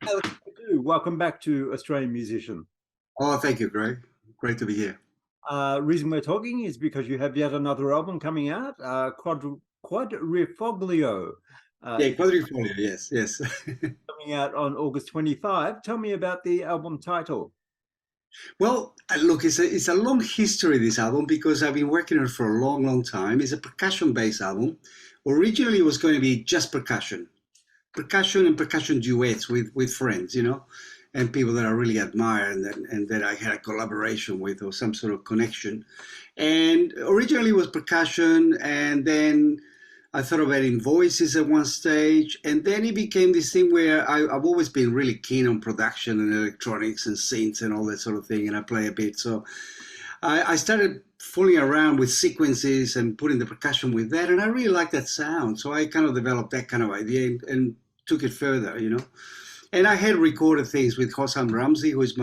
Alex Pertout, welcome back to Australian Musician. Oh, thank you, Greg. Great to be here. Reason we're talking is because you have yet another album coming out, Quadrifoglio, Yeah, Quadrifoglio, yes, yes. coming out on August 25. Tell me about the album title. Well, look, it's a long history, this album, because I've been working on it for a long, long time. It's a percussion-based album. Originally, it was going to be just percussion and percussion duets with friends, and people that I really admire and that I had a collaboration with or some sort of connection. And originally it was percussion, and then I thought of adding voices at one stage, and then it became this thing where I've always been really keen on production and electronics and synths and all that sort of thing, and I play a bit. So I started fooling around with sequences and putting the percussion with that, and I really like that sound. So I kind of developed that kind of idea and took it further. And I had recorded things with Hossam Ramzy, who is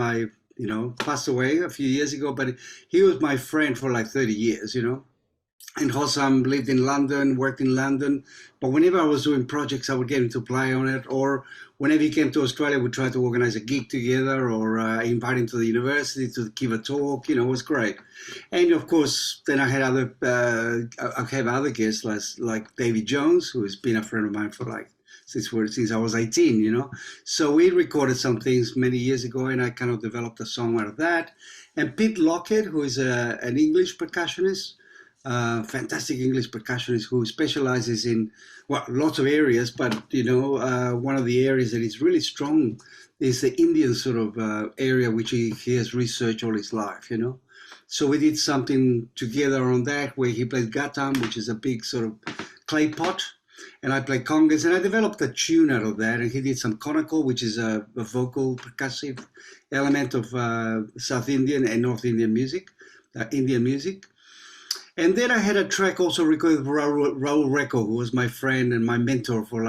passed away a few years ago, but he was my friend for like 30 years. And Hossam lived in London, worked in London. But whenever I was doing projects, I would get him to play on it. Or whenever he came to Australia, we'd try to organize a gig together or invite him to the university to give a talk. It was great. And of course, then I had I have other guests like David Jones, who has been a friend of mine for since I was 18. So we recorded some things many years ago, and I kind of developed a song out of that. And Pete Lockett, who is an English percussionist, fantastic English percussionist who specializes in, well, lots of areas, but one of the areas that is really strong is the Indian sort of area, which he has researched all his life. So we did something together on that where he played gatam, which is a big sort of clay pot, and I played congas, and I developed a tune out of that, and he did some conical, which is a vocal percussive element of South Indian and North Indian music, Indian music. And then I had a track also recorded with Raul Rekow, who was my friend and my mentor for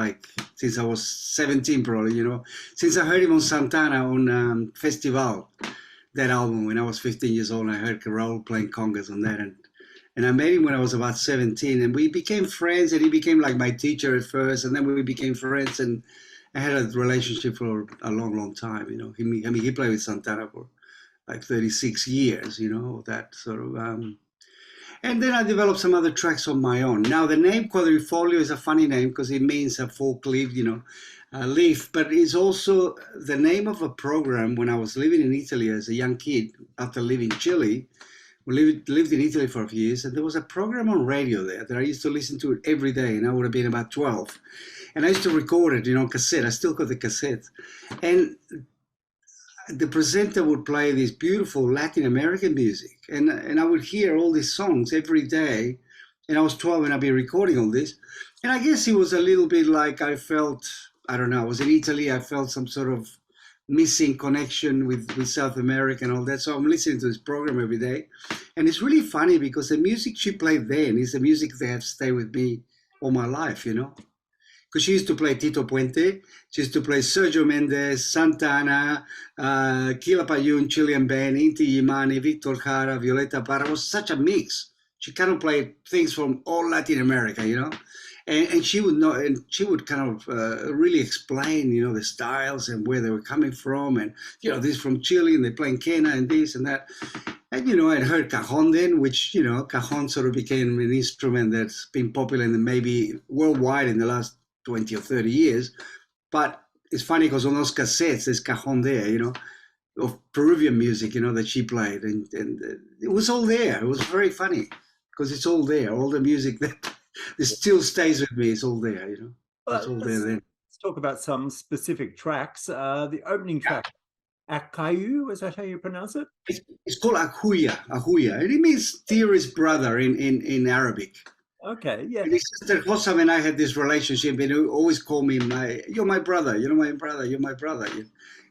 since I was 17 probably, since I heard him on Santana on Festival, that album when I was 15 years old. I heard Raul playing congas on that, and I met him when I was about 17, and we became friends, and he became like my teacher at first, and then we became friends, and I had a relationship for a long, long time. He played with Santana for like 36 years, that sort of. And then I developed some other tracks on my own. Now, the name Quadrifoglio is a funny name because it means a fork leaf, leaf, but it's also the name of a program when I was living in Italy as a young kid after leaving Chile. We lived in Italy for a few years, and there was a program on radio there that I used to listen to it every day, and I would have been about 12. And I used to record it, on cassette. I still got the cassette. And the presenter would play this beautiful Latin American music, and I would hear all these songs every day. And I was 12 and I'd be recording all this. And I guess it was a little bit like I felt, I don't know, I was in Italy, I felt some sort of missing connection with South America and all that. So I'm listening to this program every day. And it's really funny because the music she played then is the music that have stayed with me all my life. Because she used to play Tito Puente, she used to play Sergio Mendes, Santana, Kila Payún, Chilean Band, Inti Illimani, Victor Jara, Violeta Parra. It was such a mix. She kind of played things from all Latin America. And she would know, and she would kind of really explain, the styles and where they were coming from, and this from Chile, and they playing quena and this and that. And I heard cajon then, which cajon sort of became an instrument that's been popular in maybe worldwide in the last 20 or 30 years. But it's funny because on those cassettes there's cajon there, of Peruvian music, that she played, and it was all there. It was very funny because it's all there. All the music that still stays with me, it's all there. It's all there then. Let's talk about some specific tracks. The opening track, Akayu, is that how you pronounce it? It's called Ahuya, and it means dearest brother in Arabic. Okay, yeah. And his sister Hossam and I had this relationship, and he always called me you're my brother, my brother, you're my brother. You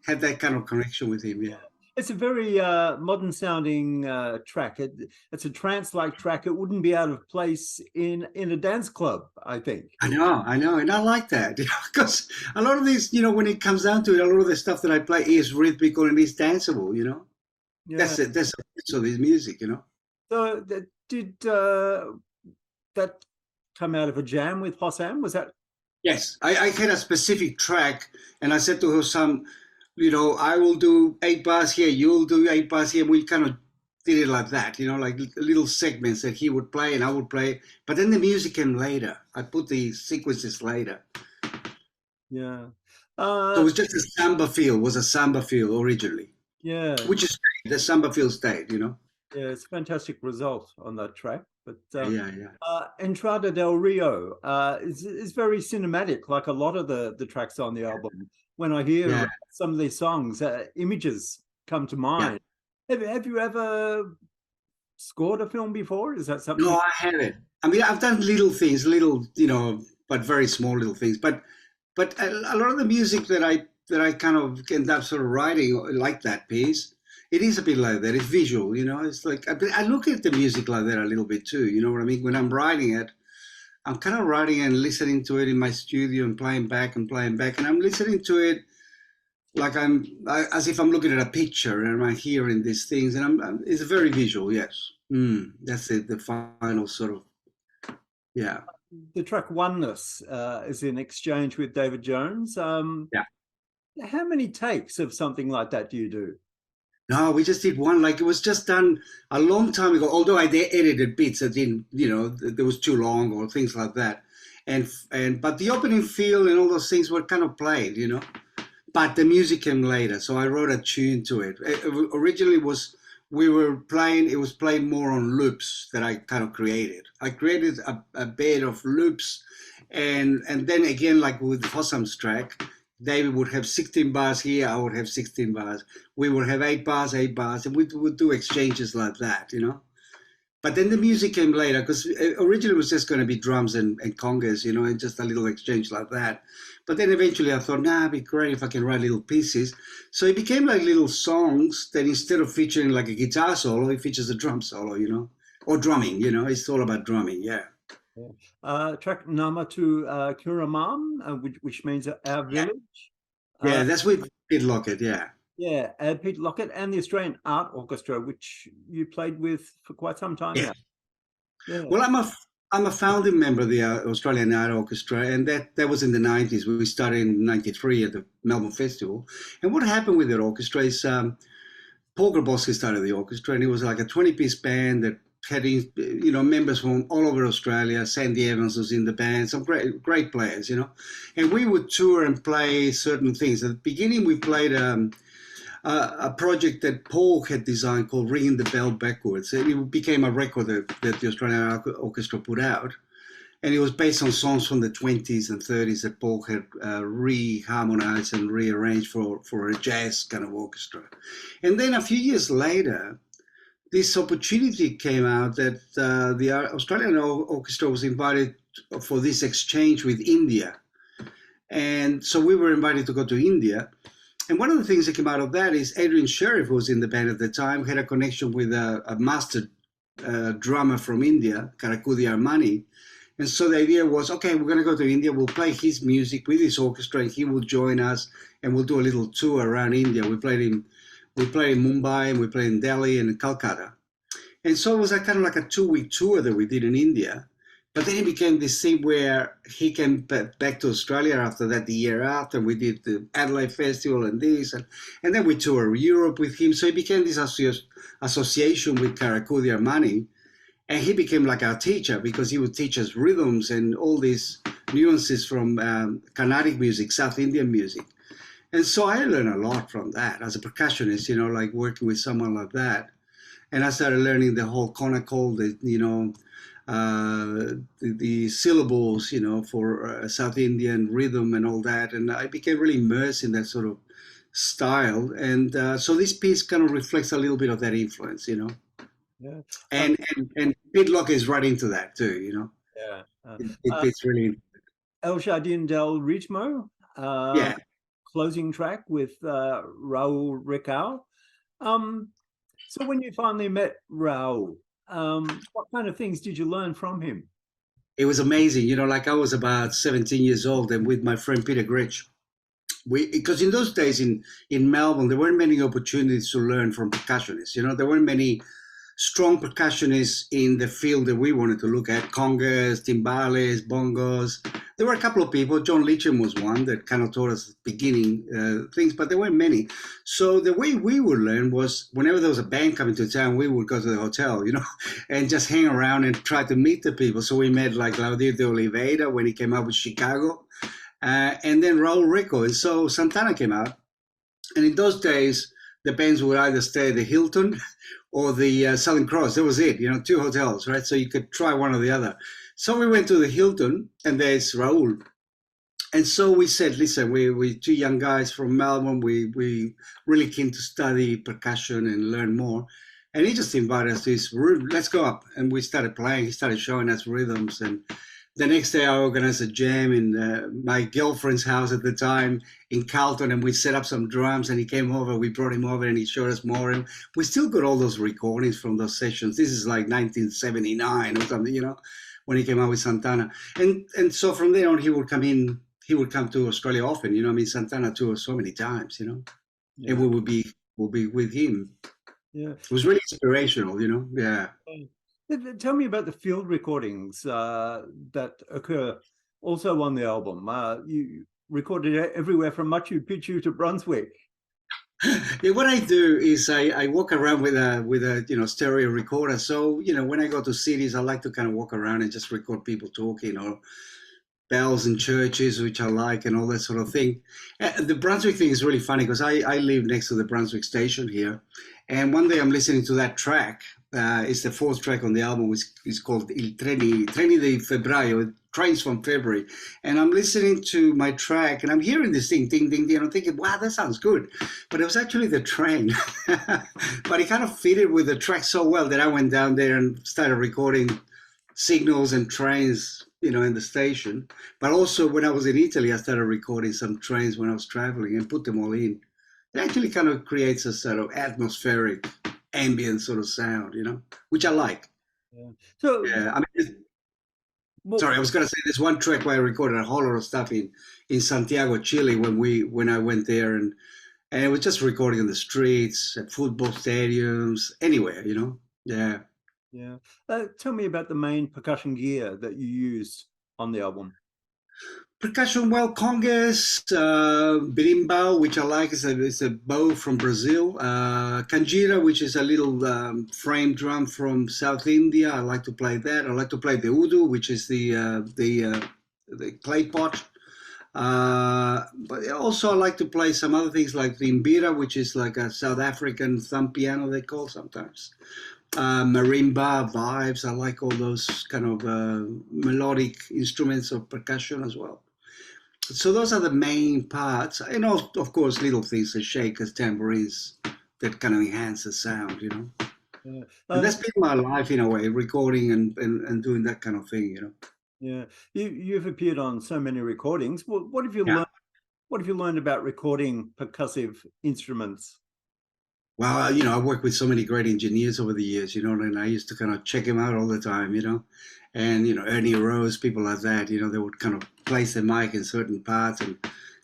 had that kind of connection with him, yeah. It's a very modern sounding track. It's a trance-like track. It wouldn't be out of place in a dance club, I think. I know, and I like that, because a lot of these, when it comes down to it, a lot of the stuff that I play is rhythmical and is danceable, Yeah. That's a piece of this music, So did that come out of a jam with Hossam? Was that Yes, I had a specific track, and I said to Hossam, I will do 8 bars here, you'll do 8 bars here. We kind of did it like that, like little segments that he would play and I would play. But then the music came later. I put the sequences later. Yeah. So it was just a samba feel, was a samba feel originally, Yeah. which is the samba feel stayed. Yeah, it's a fantastic result on that track. But Yeah. Entrada del Rio is very cinematic, like a lot of the tracks on the album. When I hear Yeah, some of these songs, images come to yeah. mind. Have you ever scored a film before? Is that something? No, I haven't. I mean, I've done little things, but very small little things. But a lot of the music that I kind of end up sort of writing like that piece, it is a bit like that. It's visual. It's like I look at the music like that a little bit too. You know what I mean? When I'm writing it, I'm kind of writing and listening to it in my studio and playing back, and I'm listening to it like as if I'm looking at a picture and I'm hearing these things, and it's very visual. Yes, that's it. The final sort of, yeah. The track Oneness is in exchange with David Jones. Yeah. How many takes of something like that do you do? No, we just did one. Like it was just done a long time ago. Although I edited bits that didn't, that was too long or things like that, but the opening feel and all those things were kind of played. But the music came later, so I wrote a tune to it. Originally we were playing. It was played more on loops that I kind of created. I created a bed of loops, and then again, like with Hossam's track, David would have 16 bars here. I would have 16 bars. We would have 8 bars, 8 bars, and we would do exchanges like that. But then the music came later because originally it was just going to be drums and congas, and just a little exchange like that. But then eventually I thought, it'd be great if I can write little pieces. So it became like little songs that instead of featuring like a guitar solo, it features a drum solo, or drumming, It's all about drumming, yeah. Track Namatu Kuramam, which means our village. Yeah, that's with Pete Lockett, yeah. Yeah, Pete Lockett and the Australian Art Orchestra, which you played with for quite some time now. Yeah. Well, I'm a founding member of the Australian Art Orchestra, and that was in the 90s. We started in 93 at the Melbourne Festival. And what happened with that orchestra is Paul Grabowski started the orchestra, and it was like a 20-piece band that had members from all over Australia. Sandy Evans was in the band, some great players, And we would tour and play certain things. At the beginning, we played a project that Paul had designed called Ringing the Bell Backwards. It became a record that the Australian Orchestra put out. And it was based on songs from the 20s and 30s that Paul had re-harmonized and rearranged for a jazz kind of orchestra. And then a few years later, this opportunity came out that the Australian Orchestra was invited for this exchange with India. And so we were invited to go to India. And one of the things that came out of that is Adrian Sheriff, who was in the band at the time, had a connection with a master drummer from India, Karakudi Armani. And so the idea was, okay, we're going to go to India. We'll play his music with his orchestra, and he will join us, and we'll do a little tour around India. We played in Mumbai, and we played in Delhi and in Calcutta. And so it was kind of like a 2-week tour that we did in India. But then it became this thing where he came back to Australia after that, the year after. We did the Adelaide Festival and this, and then we toured Europe with him. So it became this association with Karakudi Armani. And he became like our teacher because he would teach us rhythms and all these nuances from Carnatic music, South Indian music. And so I learned a lot from that as a percussionist, like working with someone like that. And I started learning the whole konakol, the syllables, for South Indian rhythm and all that. And I became really immersed in that sort of style. And so this piece kind of reflects a little bit of that influence, Yeah. And Pete Lockett is right into that too, Yeah. It's really El Jardín del Ritmo, yeah. closing track with Raul Rekow. So when you finally met Raul, what kind of things did you learn from him? It was amazing, like I was about 17 years old, and with my friend Peter Grich, because in those days in Melbourne, there weren't many opportunities to learn from percussionists. There weren't many strong percussionists in the field that we wanted to look at, congas, timbales, bongos. There were a couple of people. John Leacham was one that kind of taught us beginning things, but there weren't many. So the way we would learn was whenever there was a band coming to town, we would go to the hotel, and just hang around and try to meet the people. So we met like Claudio de Oliveira when he came out with Chicago, and then Raul Rekow. And so Santana came out. And in those days, the bands would either stay at the Hilton or the Southern Cross. That was it, 2 hotels, right? So you could try one or the other. So we went to the Hilton, and there's Raul. And so we said, listen, we're 2 young guys from Melbourne. We really keen to study percussion and learn more. And he just invited us to his room. Let's go up. And we started playing. He started showing us rhythms. And the next day I organized a jam in my girlfriend's house at the time in Carlton, and we set up some drums, and he came over. We brought him over and he showed us more. And we still got all those recordings from those sessions. This is like 1979 or something, when he came out with Santana. And so from there on, he would come to Australia often, Santana toured so many times, Yeah. and we would be with him. Yeah. It was really inspirational, yeah. Tell me about the field recordings that occur also on the album. You recorded everywhere from Machu Picchu to Brunswick. Yeah, what I do is I walk around with a stereo recorder. So when I go to cities, I like to kind of walk around and just record people talking or bells in churches, which I like, and all that sort of thing. The Brunswick thing is really funny because I live next to the Brunswick station here, and one day I'm listening to that track. It's the 4th track on the album, which is called Il Treni di Febbraio, Trains from February. And I'm listening to my track, and I'm hearing this thing, ding, ding, ding, and I'm thinking, wow, that sounds good. But it was actually the train. But it kind of fitted with the track so well that I went down there and started recording signals and trains, in the station. But also when I was in Italy, I started recording some trains when I was traveling and put them all in. It actually kind of creates a sort of atmospheric ambient sort of sound, which I like. Yeah. So yeah, sorry, I was going to say there's one track where I recorded a whole lot of stuff in Santiago, Chile, when I went there, and it was just recording on the streets, at football stadiums, anywhere, Yeah. Yeah. Tell me about the main percussion gear that you used on the album. Percussion, well, congas, berimbau, which I like, is a bow from Brazil. Canjira, which is a little frame drum from South India. I like to play that. I like to play the udu, which is the clay pot. But also I like to play some other things like the mbira, which is like a South African thumb piano they call sometimes. Marimba vibes. I like all those kind of melodic instruments of percussion as well. So those are the main parts, and of course little things like shakers, tambourines that kind of enhance the sound, Yeah. And that's been my life in a way, recording and doing that kind of thing, Yeah, you've appeared on so many recordings. What have you Yeah. learned? What have you learned about recording percussive instruments? Well, I worked with so many great engineers over the years, and I used to kind of check them out all the time, and, Ernie Rose, people like that, they would kind of place the mic in certain parts and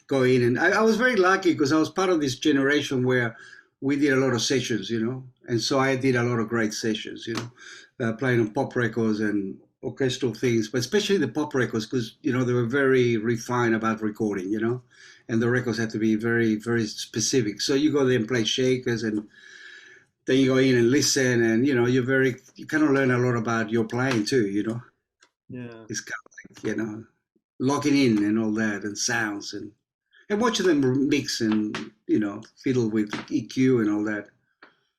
go in. And I was very lucky because I was part of this generation where we did a lot of sessions, and so I did a lot of great sessions, playing on pop records and orchestral things, but especially the pop records because, they were very refined about recording, and the records had to be very, very specific. So you go there and play shakers, and then you go in and listen, and you kind of learn a lot about your playing too. Yeah, It's kind of like locking in and all that, and sounds, and watching them mix and fiddle with EQ and all that.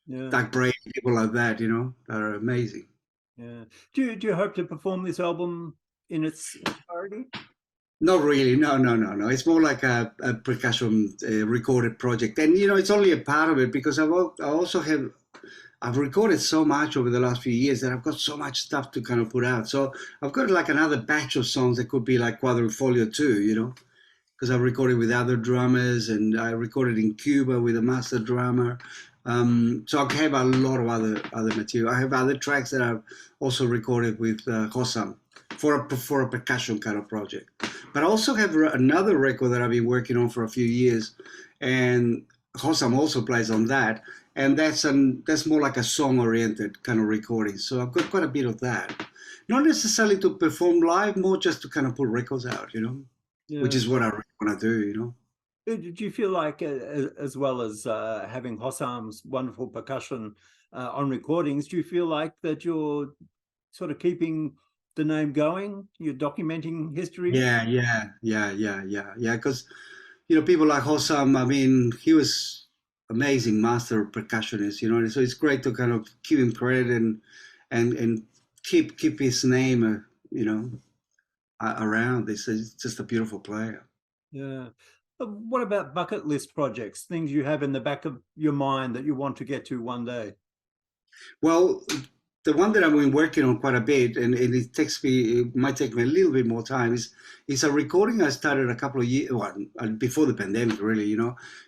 yeah, Doug Bray, people like that, are amazing. yeah. Do you hope to perform this album in its entirety? Not really. No. It's more like a percussion recorded project, and it's only a part of it because I've recorded so much over the last few years that I've got so much stuff to kind of put out. So I've got like another batch of songs that could be like Quadrifoglio too, because I've recorded with other drummers, and I recorded in Cuba with a master drummer. So I have a lot of other material. I have other tracks that I've also recorded with Hossam for a percussion kind of project. But I also have another record that I've been working on for a few years, and Hossam also plays on that. And that's more like a song-oriented kind of recording. So I've got quite a bit of that. Not necessarily to perform live, more just to kind of put records out, which Yeah. is what I really want to do. Do you feel like, as well as having Hossam's wonderful percussion on recordings, do you feel like that you're sort of keeping the name going? You're documenting history? Yeah. Because people like Hossam, I mean, he was amazing master percussionist. So it's great to kind of give him credit and keep his name, around. It's just a beautiful player. Yeah. What about bucket list projects, things you have in the back of your mind that you want to get to one day? Well, the one that I've been working on quite a bit, and it might take me a little bit more time, is a recording I started a couple of years, well, before the pandemic, really,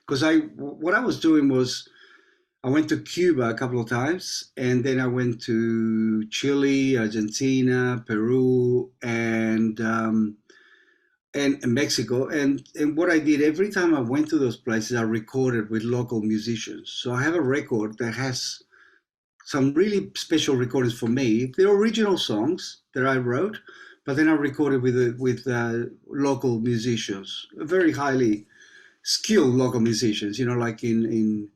because what I was doing was I went to Cuba a couple of times, and then I went to Chile, Argentina, Peru, and Mexico. And what I did every time I went to those places, I recorded with local musicians. So I have a record that has some really special recordings for me. They're original songs that I wrote, but then I recorded with local musicians, very highly skilled local musicians. Like in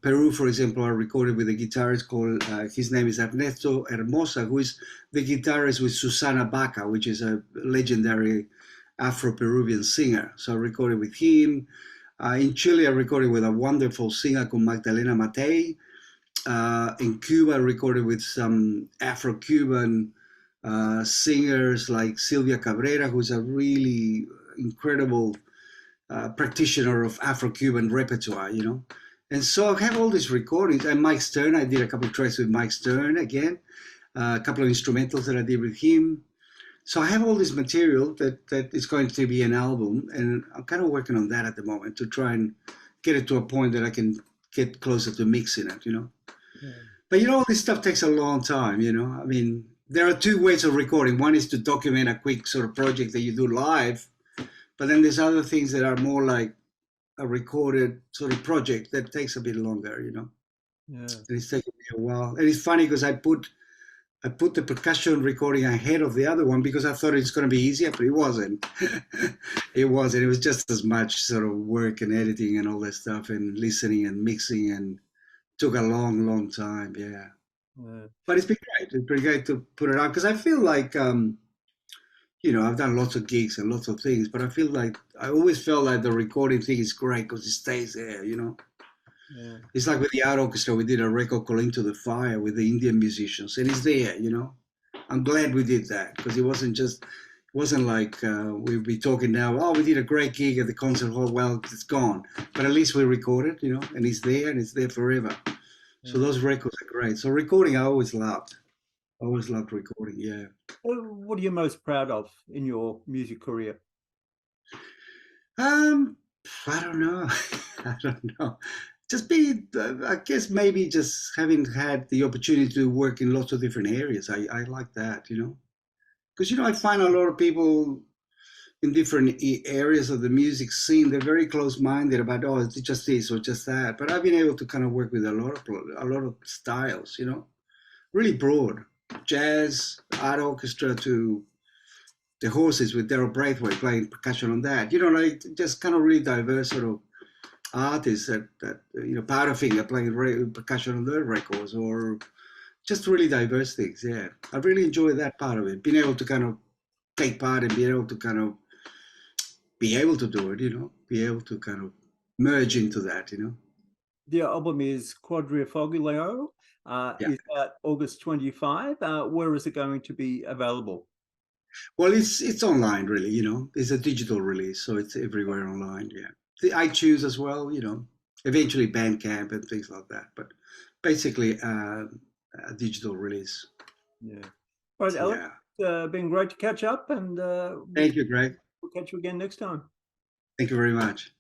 Peru, for example, I recorded with a guitarist called his name is Ernesto Hermosa, who is the guitarist with Susana Baca, which is a legendary Afro-Peruvian singer. So I recorded with him. In Chile, I recorded with a wonderful singer called Magdalena Matei. In Cuba, I recorded with some Afro-Cuban singers like Silvia Cabrera, who's a really incredible practitioner of Afro-Cuban repertoire, And so I have all these recordings. And Mike Stern, I did a couple of tracks with Mike Stern again, a couple of instrumentals that I did with him. So I have all this material that is going to be an album, and I'm kind of working on that at the moment to try and get it to a point that I can get closer to mixing it, Yeah. But all this stuff takes a long time, I mean, there are two ways of recording. One is to document a quick sort of project that you do live, but then there's other things that are more like a recorded sort of project that takes a bit longer, Yeah. And it's taking me a while. And it's funny because I put the percussion recording ahead of the other one because I thought it's going to be easier, but it wasn't. It wasn't. It was just as much sort of work and editing and all that stuff and listening and mixing, and took a long, long time. Yeah. But it's been great. It's been great to put it out because I feel like, I've done lots of gigs and lots of things, but I always felt like the recording thing is great because it stays there, Yeah. It's like with the art orchestra, we did a record called Into the Fire with the Indian musicians, and it's there, I'm glad we did that because it wasn't like we'd be talking now, oh, we did a great gig at the concert hall, well, it's gone. But at least we recorded, and it's there and it's there forever. So those records are great. So recording, I always loved. I always loved recording, yeah. What are you most proud of in your music career? I don't know. I don't know. Just I guess maybe just having had the opportunity to work in lots of different areas. I like that, because, I find a lot of people in different areas of the music scene, they're very close-minded about, oh, it's just this or just that. But I've been able to kind of work with a lot of styles, really broad, jazz, art orchestra to the Horses with Daryl Braithwaite playing percussion on that. Like just kind of really diverse sort of artists that Powderfinger playing percussion on their records, or just really diverse things. Yeah, I really enjoy that part of it, being able to kind of take part and being able to kind of be able to do it, be able to kind of merge into that, The album is Quadrifoglio. Yeah. Is out August 25. Where is it going to be available? Well, it's online, really. It's a digital release, so it's everywhere online. Yeah, the iTunes as well. Eventually Bandcamp and things like that. But basically, a digital release. Yeah. All right, Alex. Yeah. Been great to catch up, and Thank you, Greg. we'll catch you again next time. Thank you very much.